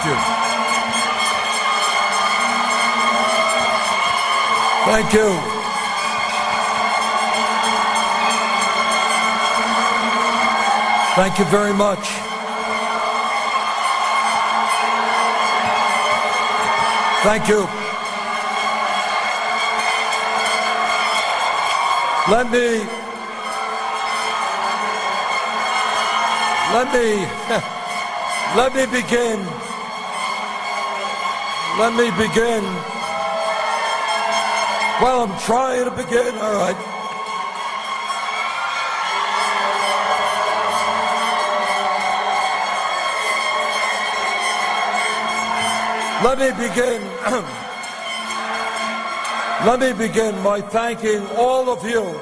you. Thank you. Thank you very much. Thank you. Let me begin. Well, I'm trying to begin, all right. Let me begin by thanking all of you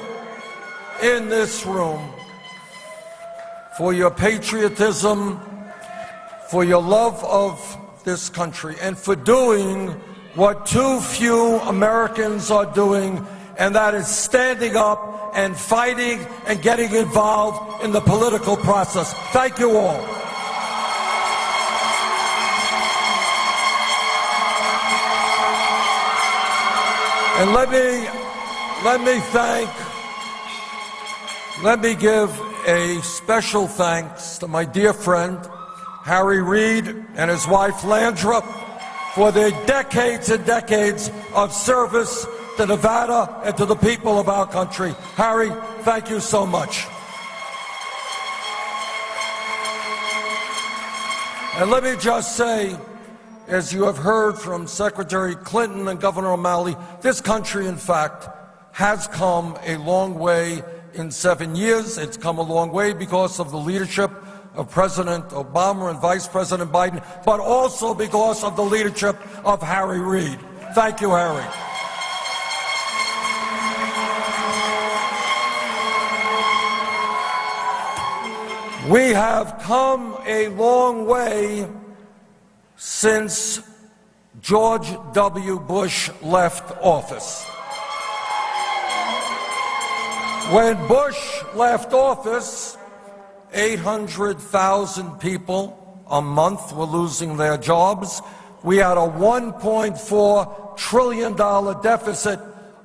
in this room for your patriotism, for your love of this country, and for doing what too few Americans are doing, and that is standing up and fighting and getting involved in the political process. Thank you all. And let me give a special thanks to my dear friend, Harry Reid, and his wife, Landra, for their decades and decades of service to Nevada and to the people of our country. Harry, thank you so much. And let me just say, as you have heard from Secretary Clinton and Governor O'Malley, this country, in fact, has come a long way in 7 years. It's come a long way because of the leadership of President Obama and Vice President Biden, but also because of the leadership of Harry Reid. Thank you, Harry. We have come a long way since George W. Bush left office. When Bush left office, 800,000 people a month were losing their jobs. We had a $1.4 trillion deficit.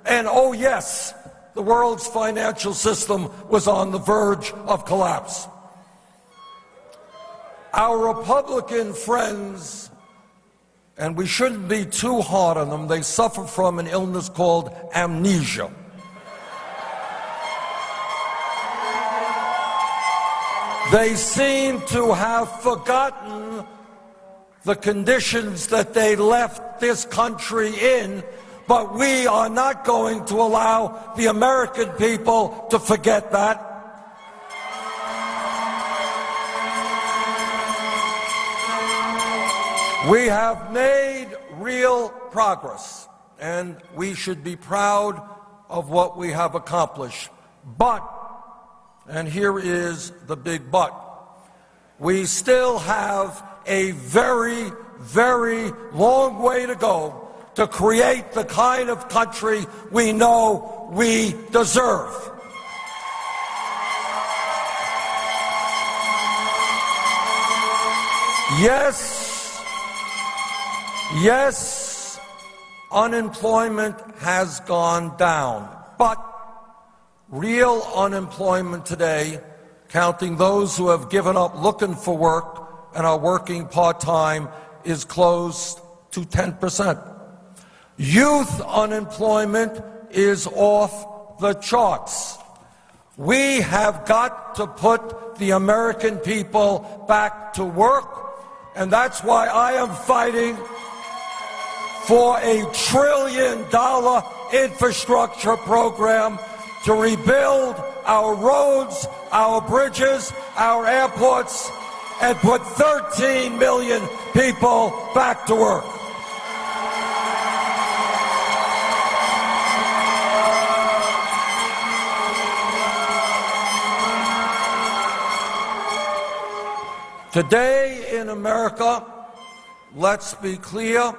And oh yes, the world's financial system was on the verge of collapse. Our Republican friends, and we shouldn't be too hard on them, they suffer from an illness called amnesia. They seem to have forgotten the conditions that they left this country in, but we are not going to allow the American people to forget that. We have made real progress, and we should be proud of what we have accomplished. But, and here is the big but, we still have a very, very long way to go to create the kind of country we know we deserve. Yes, unemployment has gone down, but real unemployment today, counting those who have given up looking for work and are working part-time, is close to 10%. Youth unemployment is off the charts. We have got to put the American people back to work, and that's why I am fighting for $1 trillion infrastructure program to rebuild our roads, our bridges, our airports, and put 13 million people back to work. Today in America, let's be clear,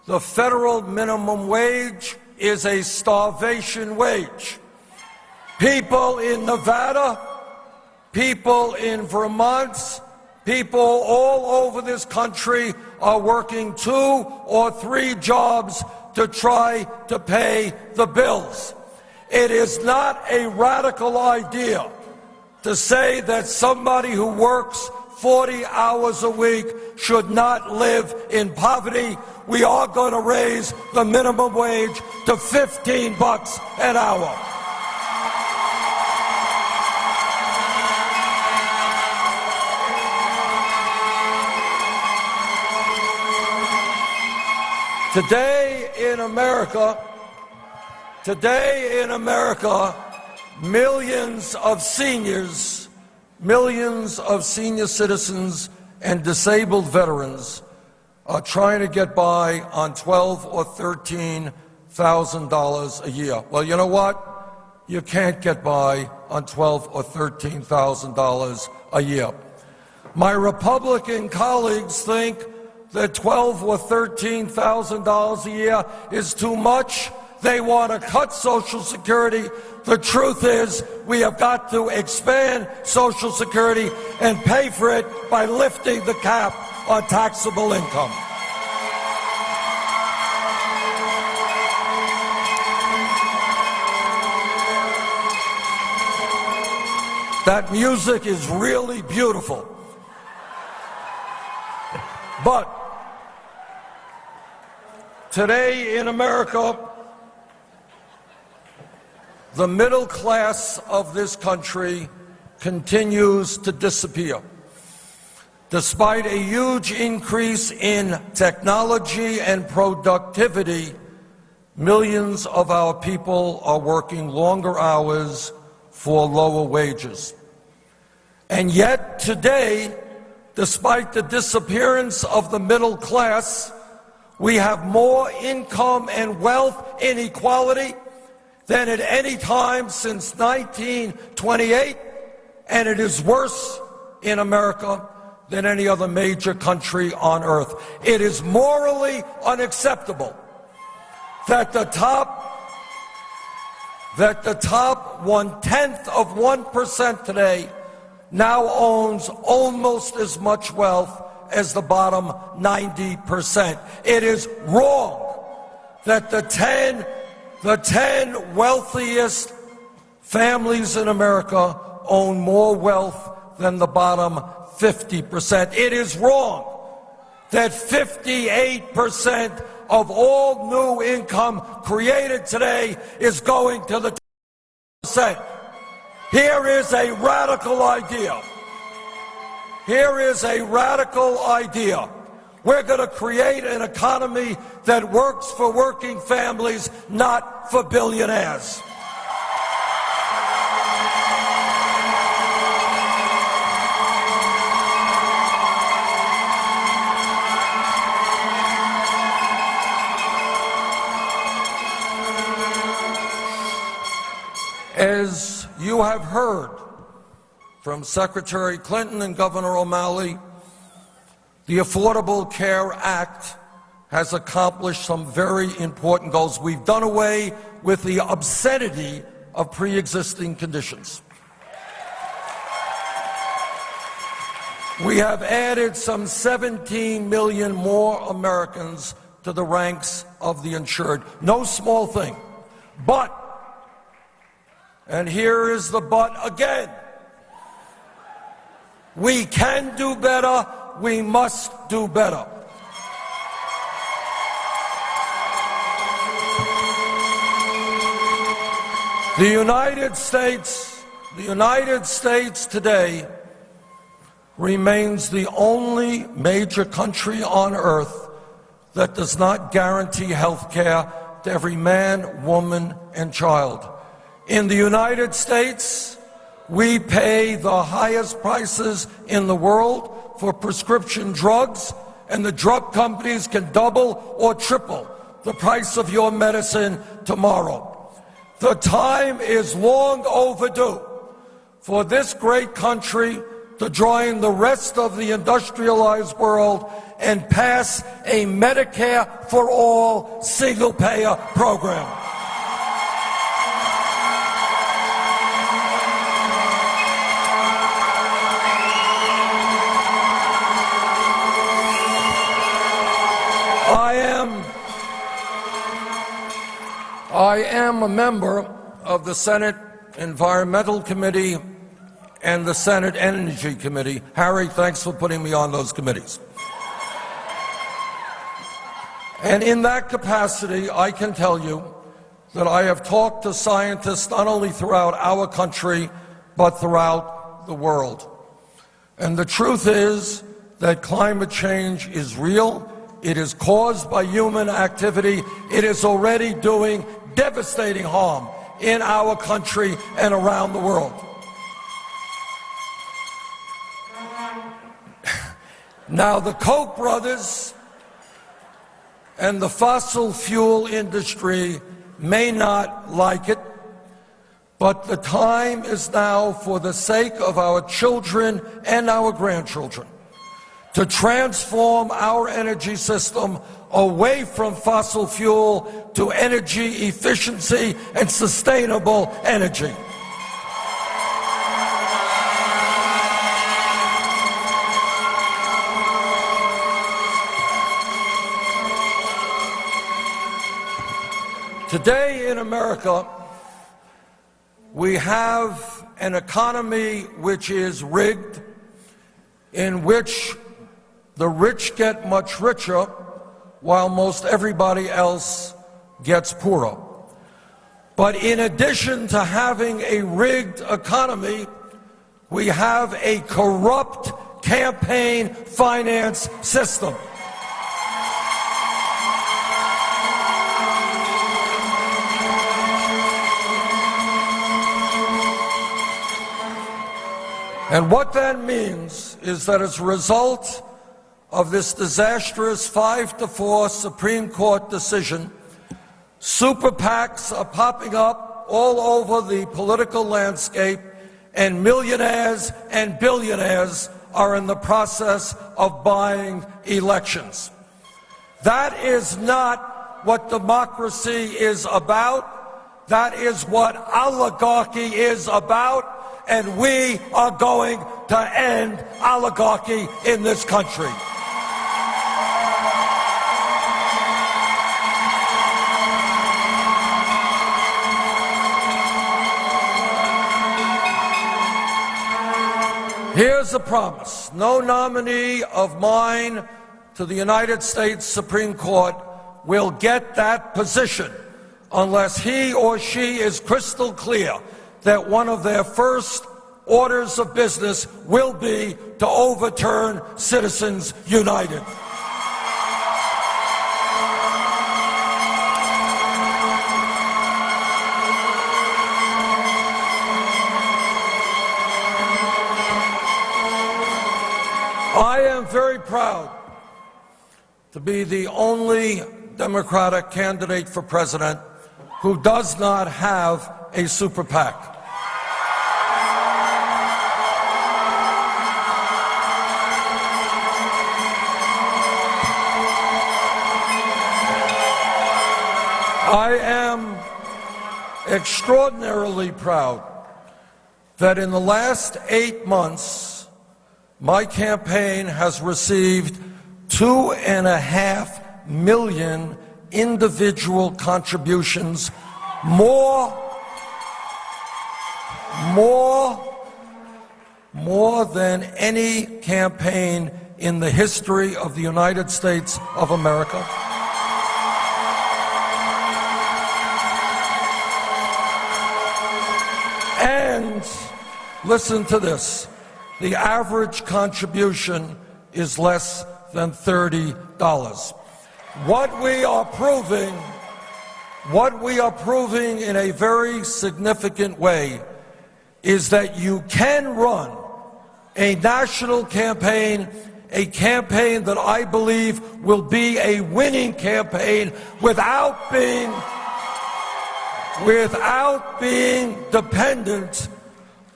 the federal minimum wage is a starvation wage. People in Nevada, people in Vermont, People all over this country are working 2 or 3 jobs to try to pay the bills. It is not a radical idea to say that somebody who works 40 hours a week should not live in poverty. We are going to raise the minimum wage to $15 an hour. Today in America, millions of senior citizens and disabled veterans are trying to get by on $12,000 or $13,000 a year. Well, you know what? You can't get by on $12,000 or $13,000 a year. My Republican colleagues think that $12,000 or $13,000 a year is too much. They want to cut Social Security. The truth is, we have got to expand Social Security and pay for it by lifting the cap on taxable income. That music is really beautiful. But today in America, the middle class of this country continues to disappear. Despite a huge increase in technology and productivity, millions of our people are working longer hours for lower wages. And yet today, despite the disappearance of the middle class, we have more income and wealth inequality than at any time since 1928, and it is worse in America than any other major country on earth. It is morally unacceptable that the top 1/10% today now owns almost as much wealth as the bottom 90%. It is wrong that the 10 wealthiest families in America own more wealth than the bottom 50%. It is wrong that 58% of all new income created today is going to the 10%. Here is a radical idea. Here is a radical idea. We're going to create an economy that works for working families, not for billionaires. As you have heard from Secretary Clinton and Governor O'Malley, the Affordable Care Act has accomplished some very important goals. We've done away with the obscenity of pre-existing conditions. We have added some 17 million more Americans to the ranks of the insured. No small thing. But, and here is the but again, we can do better, we must do better. The United States today remains the only major country on earth that does not guarantee health care to every man, woman, and child. In the United States, we pay the highest prices in the world for prescription drugs, and the drug companies can double or triple the price of your medicine tomorrow. The time is long overdue for this great country to join the rest of the industrialized world and pass a Medicare for all single-payer program. I am a member of the Senate Environmental Committee and the Senate Energy Committee. Harry, thanks for putting me on those committees. And in that capacity, I can tell you that I have talked to scientists not only throughout our country, but throughout the world. And the truth is that climate change is real. It is caused by human activity. It is already doing devastating harm in our country and around the world. Now, the Koch brothers and the fossil fuel industry may not like it, but the time is now, for the sake of our children and our grandchildren, to transform our energy system away from fossil fuel to energy efficiency and sustainable energy. Today in America, we have an economy which is rigged, in which the rich get much richer while most everybody else gets poorer. But in addition to having a rigged economy, we have a corrupt campaign finance system. And what that means is that as a result of this disastrous 5-4 Supreme Court decision, super PACs are popping up all over the political landscape, and millionaires and billionaires are in the process of buying elections. That is not what democracy is about. That is what oligarchy is about. And we are going to end oligarchy in this country. Here's a promise. No nominee of mine to the United States Supreme Court will get that position unless he or she is crystal clear that one of their first orders of business will be to overturn Citizens United. I am very proud to be the only Democratic candidate for president who does not have a super PAC. I am extraordinarily proud that in the last 8 months, my campaign has received 2.5 million individual contributions, more than any campaign in the history of the United States of America. And listen to this, the average contribution is less than $30. What we are proving in a very significant way is that you can run a national campaign, a campaign that I believe will be a winning campaign without being dependent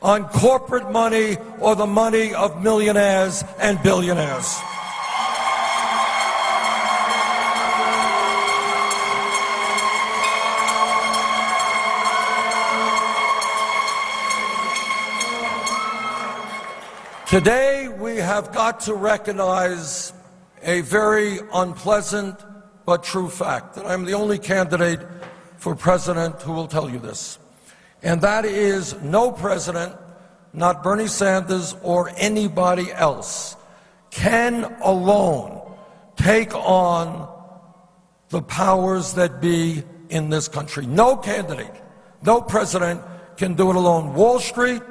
on corporate money or the money of millionaires and billionaires. Today, we have got to recognize a very unpleasant but true fact, that I'm the only candidate for president who will tell you this. And that is no president, not Bernie Sanders or anybody else, can alone take on the powers that be in this country. No candidate, no president can do it alone. Wall Street,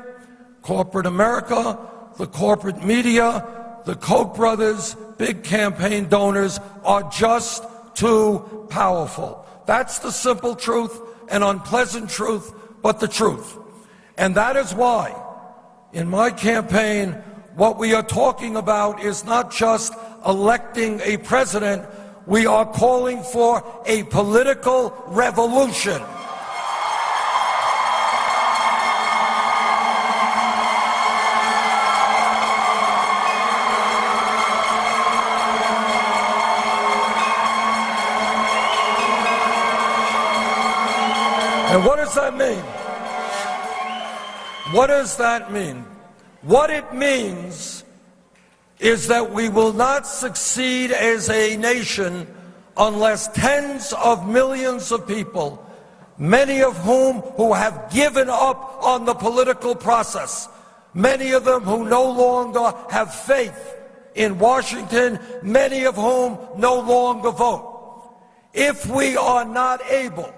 corporate America, the corporate media, the Koch brothers, big campaign donors are just too powerful. That's the simple truth, an unpleasant truth, but the truth. And that is why, in my campaign, what we are talking about is not just electing a president, we are calling for a political revolution. And what does that mean? What does that mean? What it means is that we will not succeed as a nation unless tens of millions of people, many of whom who have given up on the political process, many of them who no longer have faith in Washington, many of whom no longer vote. If we are not able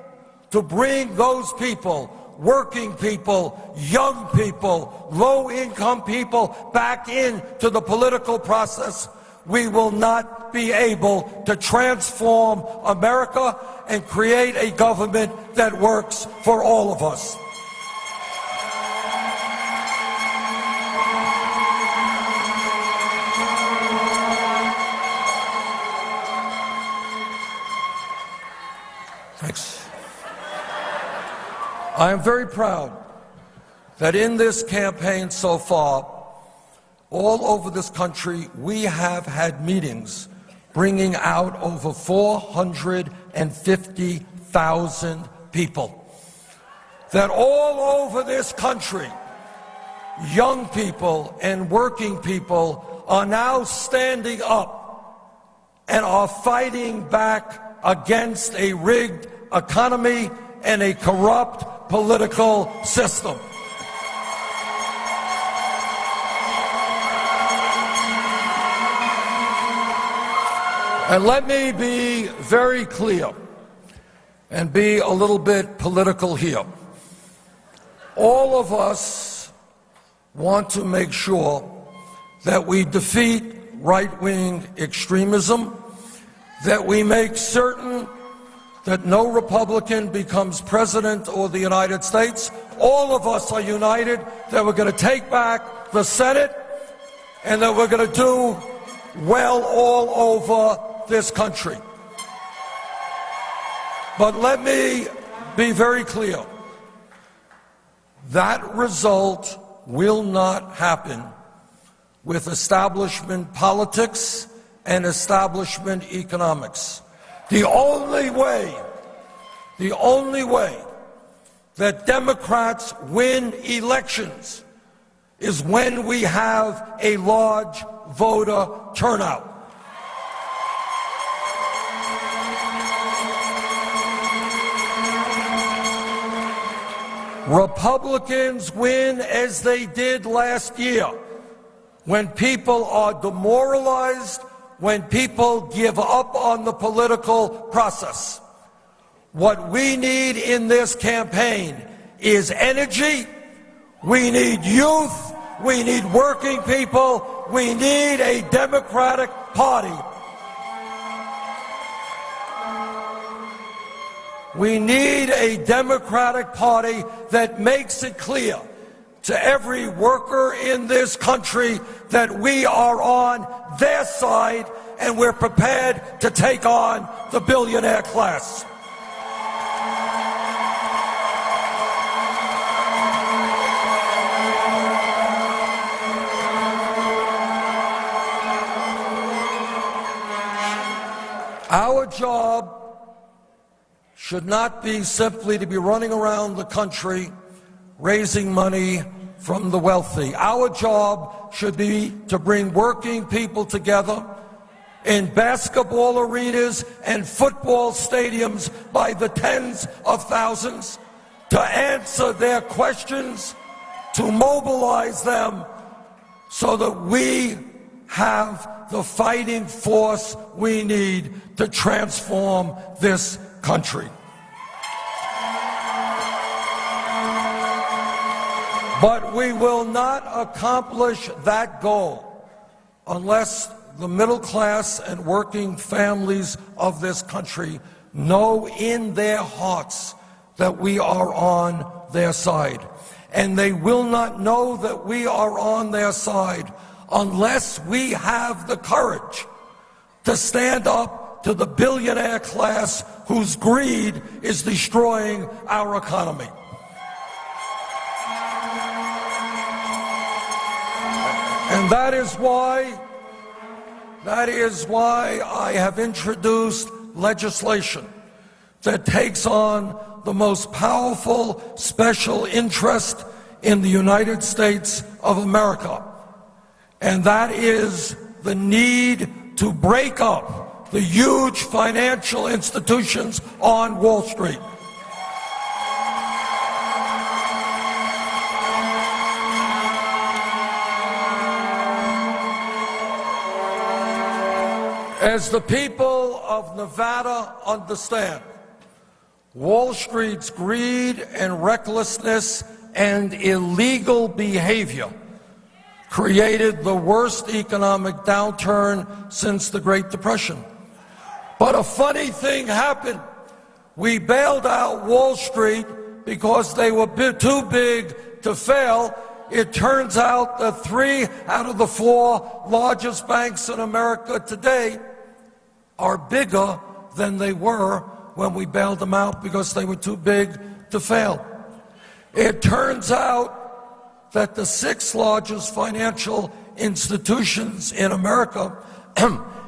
to bring those people, working people, young people, low-income people back into the political process, we will not be able to transform America and create a government that works for all of us. Thanks. I am very proud that in this campaign so far, all over this country, we have had meetings bringing out over 450,000 people. That all over this country, young people and working people are now standing up and are fighting back against a rigged economy and a corrupt political system. And let me be very clear and be a little bit political here. All of us want to make sure that we defeat right-wing extremism, that we make certain that no Republican becomes president of the United States. All of us are united that we're going to take back the Senate and that we're going to do well all over this country. But let me be very clear. That result will not happen with establishment politics and establishment economics. The only way that Democrats win elections is when we have a large voter turnout. Republicans win as they did last year, when people are demoralized, when people give up on the political process. What we need in this campaign is energy, we need youth, we need working people, we need a Democratic Party. We need a Democratic Party that makes it clear to every worker in this country that we are on their side and we're prepared to take on the billionaire class. Our job should not be simply to be running around the country raising money from the wealthy. Our job should be to bring working people together in basketball arenas and football stadiums by the tens of thousands to answer their questions, to mobilize them so that we have the fighting force we need to transform this country. But we will not accomplish that goal unless the middle class and working families of this country know in their hearts that we are on their side. And they will not know that we are on their side unless we have the courage to stand up to the billionaire class whose greed is destroying our economy. And that is why I have introduced legislation that takes on the most powerful special interest in the United States of America. And that is the need to break up the huge financial institutions on Wall Street. As the people of Nevada understand, Wall Street's greed and recklessness and illegal behavior created the worst economic downturn since the Great Depression. But a funny thing happened. We bailed out Wall Street because they were too big to fail. It turns out that 3 out of the 4 largest banks in America today are bigger than they were when we bailed them out because they were too big to fail. It turns out that the 6 largest financial institutions in America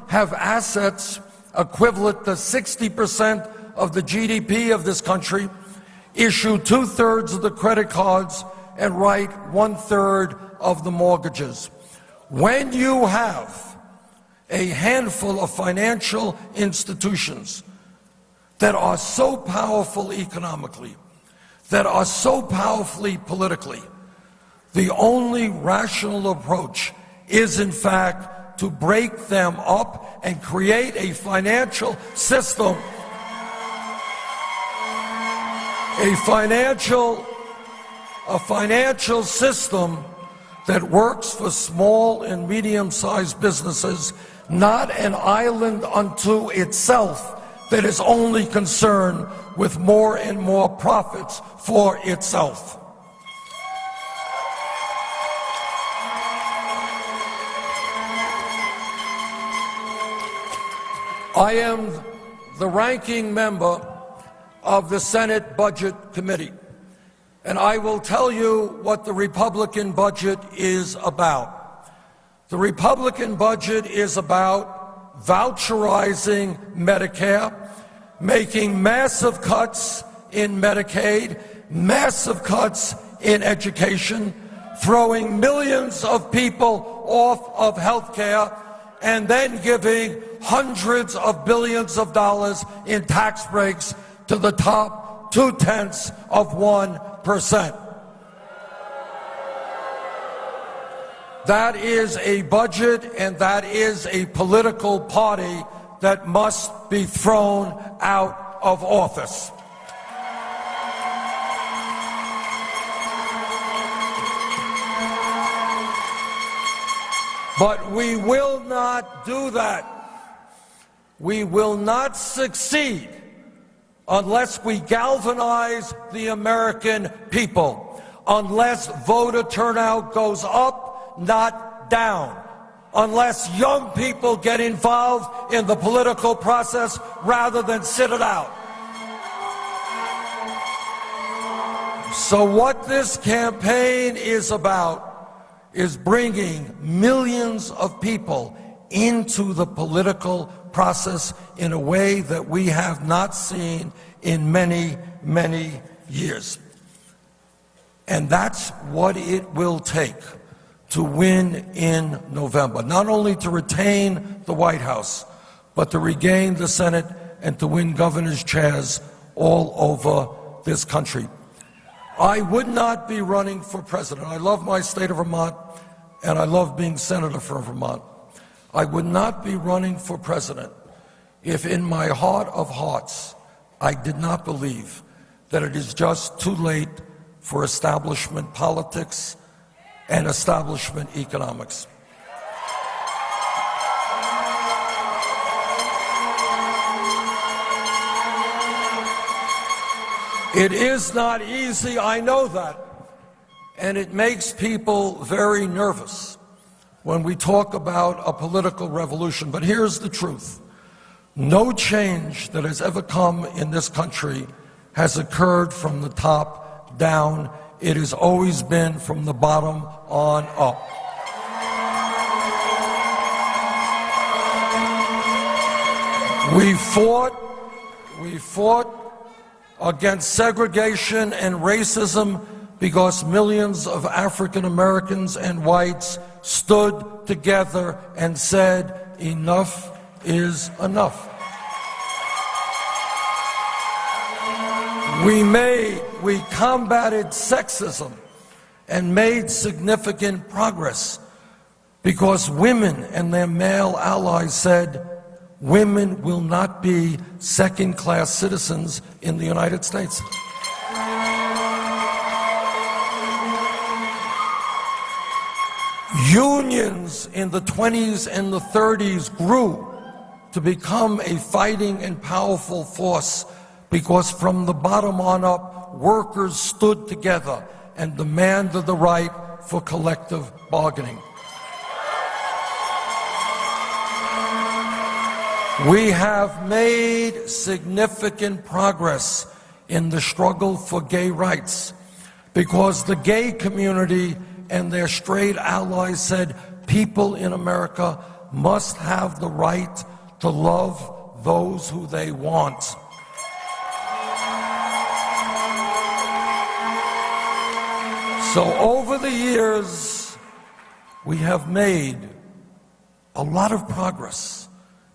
have assets equivalent to 60% of the GDP of this country, issue 2/3 of the credit cards, and write 1/3 of the mortgages. When you have a handful of financial institutions that are so powerful economically, that are so powerfully politically, the only rational approach is, in fact, to break them up and create a financial system, a financial system that works for small and medium-sized businesses, not an island unto itself that is only concerned with more and more profits for itself. I am the ranking member of the Senate Budget Committee, and I will tell you what the Republican budget is about. The Republican budget is about voucherizing Medicare, making massive cuts in Medicaid, massive cuts in education, throwing millions of people off of health care, and then giving hundreds of billions of dollars in tax breaks to the top 0.2%. That is a budget and that is a political party that must be thrown out of office. But we will not do that. We will not succeed unless we galvanize the American people, unless voter turnout goes up, not down, unless young people get involved in the political process rather than sit it out. So what this campaign is about is bringing millions of people into the political process in a way that we have not seen in many, many years. And that's what it will take to win in November, not only to retain the White House, but to regain the Senate and to win governor's chairs all over this country. I would not be running for president. I love my state of Vermont, and I love being senator from Vermont. I would not be running for president if in my heart of hearts I did not believe that it is just too late for establishment politics and establishment economics. It is not easy, I know that, and it makes people very nervous when we talk about a political revolution. But here's the truth. No change that has ever come in this country has occurred from the top down. It has always been from the bottom on up. We fought against segregation and racism because millions of African Americans and whites stood together and said, enough is enough. We combated sexism and made significant progress because women and their male allies said, women will not be second-class citizens in the United States. Unions in the 20s and the 30s grew to become a fighting and powerful force because from the bottom on up, workers stood together and demanded the right for collective bargaining. We have made significant progress in the struggle for gay rights because the gay community and their straight allies said people in America must have the right to love those who they want. So over the years, we have made a lot of progress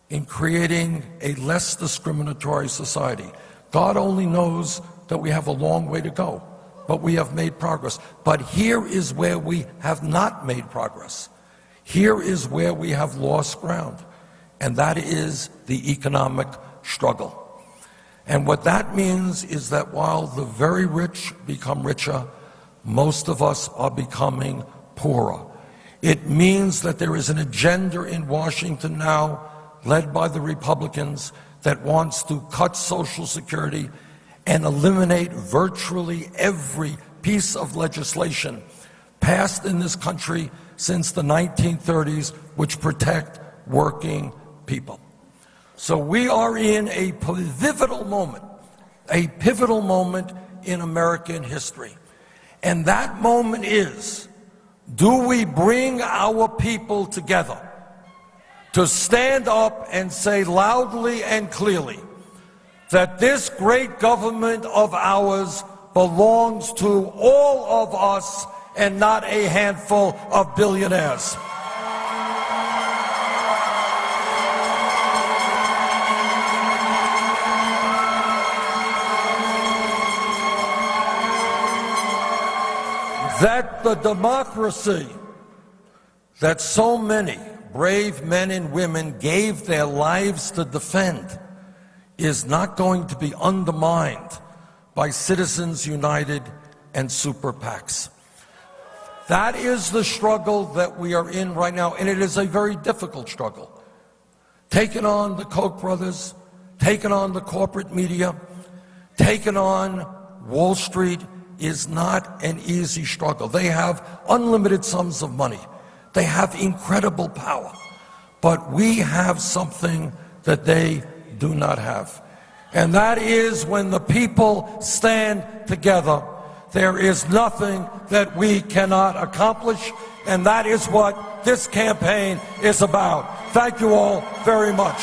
in creating a less discriminatory society. God only knows that we have a long way to go, but we have made progress. But here is where we have not made progress. Here is where we have lost ground, and that is the economic struggle. And what that means is that while the very rich become richer, most of us are becoming poorer. It means that there is an agenda in Washington now, led by the Republicans, that wants to cut Social Security and eliminate virtually every piece of legislation passed in this country since the 1930s which protect working people. So we are in a pivotal moment in American history. And that moment is, do we bring our people together to stand up and say loudly and clearly that this great government of ours belongs to all of us and not a handful of billionaires? That the democracy that so many brave men and women gave their lives to defend is not going to be undermined by Citizens United and super PACs. That is the struggle that we are in right now, and it is a very difficult struggle. Taking on the Koch brothers, taking on the corporate media, taking on Wall Street is not an easy struggle. They have unlimited sums of money. They have incredible power. But we have something that they do not have. And that is when the people stand together, there is nothing that we cannot accomplish. And that is what this campaign is about. Thank you all very much.